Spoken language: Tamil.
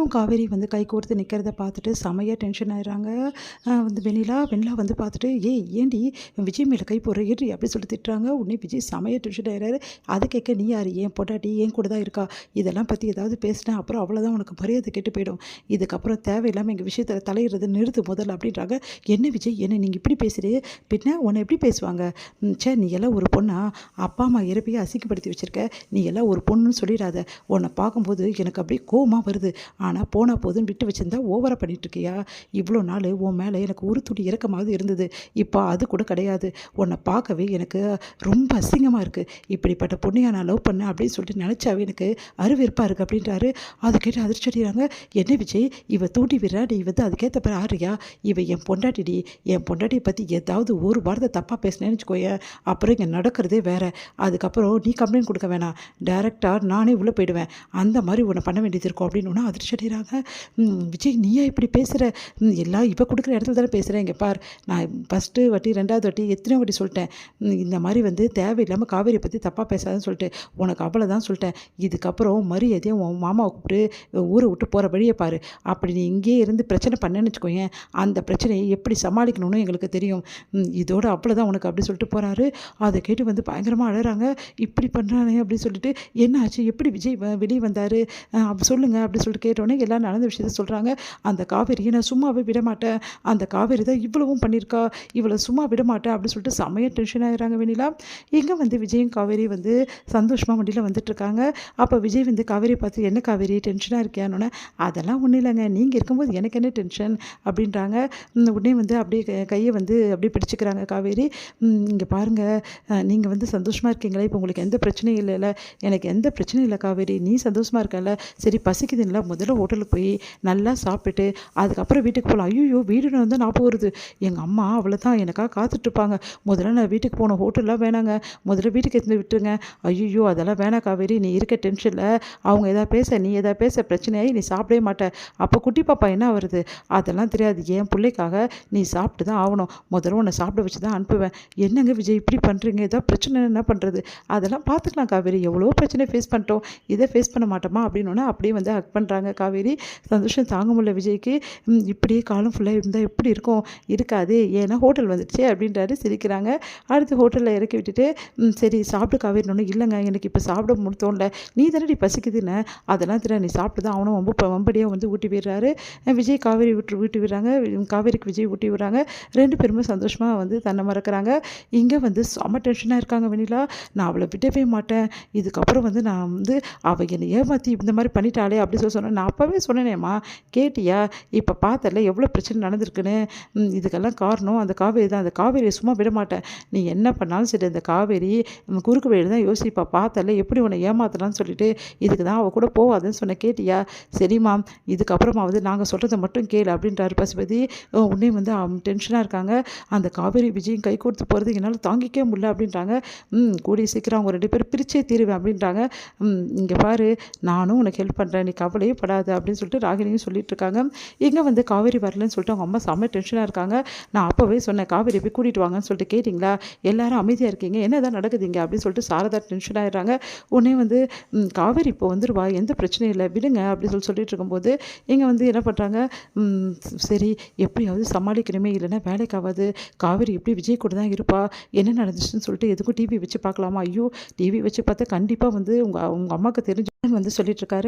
விஜயும் காவேரி வந்து கை கோர்த்து நிற்கிறத பார்த்துட்டு செமையாக டென்ஷன் ஆயிடுறாங்க. வந்து வெண்ணிலா வந்து பார்த்துட்டு ஏண்டி விஜய் மேலே கை போடுற ஏறி அப்படி சொல்லி திட்டுறாங்க. உடனே விஜய் செமையாக டென்ஷன் ஆயிடுறாரு. அதை கேட்க நீ யார், ஏன் பொண்டாட்டி ஏன் கூட தான் இருக்கா, இதெல்லாம் பற்றி ஏதாவது பேசினேன் அப்புறம் அவ்வளோதான் உனக்கு மரியாதை கெட்டு போயிடும், இதுக்கப்புறம் தேவையில்லாமல் எங்கள் விஷயத்தில் தலையிடுறது நிறுத்து முதல்ல அப்படின்றாங்க. என்ன விஜய் என்ன நீங்கள் இப்படி பேசுகிறே, பின்ன உன்னை எப்படி பேசுவாங்க, சே நீ எல்லாம் ஒரு பொண்ணா, அப்பா அம்மா இறப்பையே அசிங்கப்படுத்தி வச்சுருக்க, நீ எல்லாம் ஒரு பொண்ணுன்னு சொல்லிடாத, உன்னை பார்க்கும்போது எனக்கு அப்படியே கோவமாக வருது, ஆனால் போனால் போதுன்னு விட்டு வச்சுருந்தா ஓவராக பண்ணிகிட்ருக்கியா, இவ்வளோ நாள் உன் மேலே எனக்கு ஒரு துளி இறக்கமாவது இருந்தது, இப்போ அது கூட கிடையாது, உன்னை பார்க்கவே எனக்கு ரொம்ப அசிங்கமாக இருக்குது, இப்படிப்பட்ட பொண்ணையா நான் லவ் பண்ணேன் அப்படின்னு சொல்லிட்டு நினச்சாவே எனக்கு அருவெறுப்பாக இருக்குது அப்படின்றாரு. அதை கேட்டு அதிர்ச்சி அடைகிறாங்க. என்ன விஜய் இவ தூண்டி விடுறா, நீ வந்து அதுக்கேற்ற பேர் ஆறியா, இவ என் பொண்டாட்டிடி, என் பொண்டாட்டியை பற்றி ஏதாவது ஒரு வாரத்தை தப்பாக பேசினேன்னு வச்சுக்கோயேன், அப்புறம் இங்கே நடக்கிறதே வேறு, அதுக்கப்புறம் நீ கம்ப்ளைண்ட் கொடுக்க வேணாம், டேரெக்டாக நானே உள்ளே போயிடுவேன், அந்த மாதிரி உன்னை பண்ண வேண்டியது இருக்கும் அப்படின்னு அதிர்ச்சி அடைகிறாங்க. விஜய் நீயா இப்படி பேசுகிற, எல்லாம் இப்போ கொடுக்குற இடத்துல தானே பேசுகிறேன், இங்கே பார் நான் ஃபஸ்ட்டு வாட்டி 2வது வாட்டி எத்தனையோ வாட்டி சொல்லிட்டேன், இந்த மாதிரி வந்து தேவையில்லாமல் காவேரியை பற்றி தப்பாக பேசாதுன்னு சொல்லிட்டு, உனக்கு அவ்வளோதான் சொல்லிட்டேன், இதுக்கப்புறம் மரியாதையாக உன் மாமாவை கூப்பிட்டு ஊரை விட்டு போகிற வழியை பாரு, அப்படி நீ இங்கேயே இருந்து பிரச்சனை பண்ணேன்னு வச்சுக்கோயேன், அந்த பிரச்சனையை எப்படி சமாளிக்கணும்னு எங்களுக்கு தெரியும், இதோட அவ்வளோதான் உனக்கு அப்படி சொல்லிட்டு போகிறாரு. அதை கேட்டு வந்து பயங்கரமாக அழகிறாங்க. இப்படி பண்ணுறானே அப்படின்னு சொல்லிட்டு என்ன ஆச்சு, எப்படி விஜய் வெளியே வந்தார் சொல்லுங்கள் அப்படி சொல்லிட்டு கேட்டோன்னே எல்லாம் நடந்த விஷயத்த சொல்கிறாங்க. அந்த காவேரியை நான் சும்மாவே விட மாட்டேன், அந்த காவேரி தான் இவ்வளவும் பண்ணியிருக்கா, இவளை சும்மா விட மாட்டேன் அப்படின்னு சொல்லிட்டு செம்மையாக டென்ஷன் ஆகிறாங்க வெண்ணிலா. எங்கே வந்து விஜயும் காவேரி வந்து சந்தோஷமாக வண்டியில் வந்துட்டுருக்காங்க. அப்போ விஜய் வந்து காவேரியை பார்த்து என்ன காவேரி டென்ஷனாக இருக்கியானோன்னே, அதெல்லாம் ஒன்றும் இல்லைங்க, நீங்கள் இருக்கும்போது எனக்கு என்ன டென்ஷன் அப்படின்றாங்க. உடனே வந்து அப்படியே கையை வந்து அப்படியே பிடிச்சிக்கிறாங்க காவேரி. இங்கே பாருங்கள் நீங்கள் வந்து சந்தோஷமாக இருக்கீங்களா, இப்போ உங்களுக்கு எந்த பிரச்சனையும் இல்லைல்ல, எனக்கு எந்த பிரச்சனையும் இல்லை காவேரி, நீ சந்தோஷமாக இருக்கல, சரி பசிக்குதுங்களா முதல்ல ஹோட்டலுக்கு போய் நல்லா சாப்பிட்டுட்டு அதுக்கப்புறம் வீட்டுக்கு போகலாம். ஐயோ வீடுன்னு வந்து ஞாபகம் வருது, எங்கள் அம்மா அவ்வளோதான் எனக்காக காத்துட்ருப்பாங்க, முதல்ல நான் வீட்டுக்கு போனோம், ஹோட்டல்லாம் வேணாங்க, முதல்ல வீட்டுக்கு எடுத்து விட்டுருங்க. ஐயோ அதெல்லாம் வேணாம் காவேரி, நீ இருக்க டென்ஷனில் அவங்க எதாவது பேச நீ எதாவது பேச பிரச்சனையாகி நீ சாப்பிடவே மாட்டேன், அப்போ குட்டி பாப்பா என்ன வருது, அதெல்லாம் தெரியாது, என் பிள்ளைக்காக நீ சாப்பிட்டு தான் ஆகணும், முதல்ல உன்னை சாப்பிட வச்சு தான் அனுப்புவேன். என்னங்க விஜய் இப்படி பண்ணுறீங்க, ஏதாவது பிரச்சனை என்ன பண்ணுறது, அதெல்லாம் பார்த்துக்கலாம் காவேரி, எவ்வளோ பிரச்சனை ஃபேஸ் பண்ணிட்டோம், இதை ஃபேஸ் பண்ண மாட்டோமா அப்படின்னோன்னா அப்படியே வந்து ஹக் பண்ணுறாங்க காவேரி. சந்தோஷம் தாங்க முடியல விஜய்க்கு. இப்படியே காலம் ஃபுல்லாக இருந்தால் எப்படி இருக்கும், இருக்காது, ஏன்னா ஹோட்டல் வந்துடுச்சு அப்படின்றாரு. சிரிக்கிறாங்க. அடுத்து ஹோட்டலில் இறக்கி விட்டுட்டு சரி சாப்பிட்டு காவேரினோன்னு, இல்லைங்க எனக்கு இப்போ சாப்பிட தோணல, நீ தானே பசிக்குதுன்னு, அதெல்லாம் தெரியாது நீ சாப்பிட்டு தான் அவனும் வம்படியாக வந்து ஊட்டி விடுறாரு. விஜய் காவேரி ஊட்டி விடுறாங்க, காவேரிக்கு விஜய் ஊட்டி விடுறாங்க. 2 பேருமே சந்தோஷமாக வந்து தன்னை மறக்கிறாங்க. இங்கே வந்து செம்ம டென்ஷனாக இருக்காங்க வெண்ணிலா. நான் அவளை விடவே மாட்டேன், இதுக்கப்புறம் வந்து நான் வந்து அவள் என்னை ஏமாற்றி இந்த மாதிரி பண்ணிட்டாளே அப்படி சொன்னேன், நான் அப்போவே சொன்னேனேம்மா கேட்டியா, இப்போ பார்த்தல எவ்வளோ பிரச்சனை நடந்திருக்குன்னு, இதுக்கெல்லாம் காரணம் அந்த காவேரி தான், அந்த காவேரியை சும்மா விட மாட்டேன், நீ என்ன பண்ணாலும் சரி அந்த காவேரி குறுக்கு வழியில் தான் யோசிப்பா, பார்த்தல எப்படி உன்னை ஏமாத்தலாம்னு சொல்லிட்டு, இதுக்கு தான் அவள் கூட போவாதுன்னு சொன்ன கேட்டியா, சரிம்மா இதுக்கப்புறமாவது நாங்கள் சொல்கிறத மட்டும் கேளு அப்படின்றாரு பசுபதி. உடனே வந்து டென்ஷனாக இருக்காங்க. அந்த காவேரி விஜயும் கை கொடுத்து போகிறது என்னால் தாங்கிக்கவே முடியல அப்படின்றாங்க. கூடிய சீக்கிரம் அவங்க 2 பேரும் பிரிச்சே தீருவேன் அப்படின்றாங்க. இங்கே பாரு நானும் உனக்கு ஹெல்ப் பண்ணுறேன், நீ கவலையே படாது அப்படின்னு சொல்லிட்டு ராகினியும் சொல்லிட்டு இருக்காங்க. இங்கே வந்து காவேரி வரலன்னு சொல்லிட்டு அவங்க அம்மா செம்ம டென்ஷனாக இருக்காங்க. நான் அப்போவே சொன்னேன் காவேரி போய் கூட்டிகிட்டு வாங்கன்னு சொல்லிட்டு, கேட்டிங்களா, எல்லாரும் அமைதியாக இருக்கீங்க, என்ன தான் நடக்குதுங்க அப்படின்னு சொல்லிட்டு சாரதா டென்ஷன் ஆகிடுறாங்க. உடனே வந்து காவேரி இப்போ வந்துடுவா, எந்த பிரச்சனையும் இல்லை விடுங்க அப்படின்னு சொல்லிட்டு இருக்கும்போது இங்கே வந்து என்ன பண்ணுறாங்க, சரி எப்படியாவது சமாளிக்கணுமே, இல்லைன்னா வேலைக்காவது, காவேரி எப்படி விஜய் கூட தான் இருப்பா, என்ன நடந்துச்சுன்னு சொல்லிட்டு எதுக்கும் டிவி வச்சு பார்க்கலாமா, ஐயோ டிவி வச்சு பார்த்தா கண்டிப்பாக வந்து உங்கள் அம்மாவுக்கு தெரிஞ்சு வந்து சொல்லிட்டு இருக்காரு.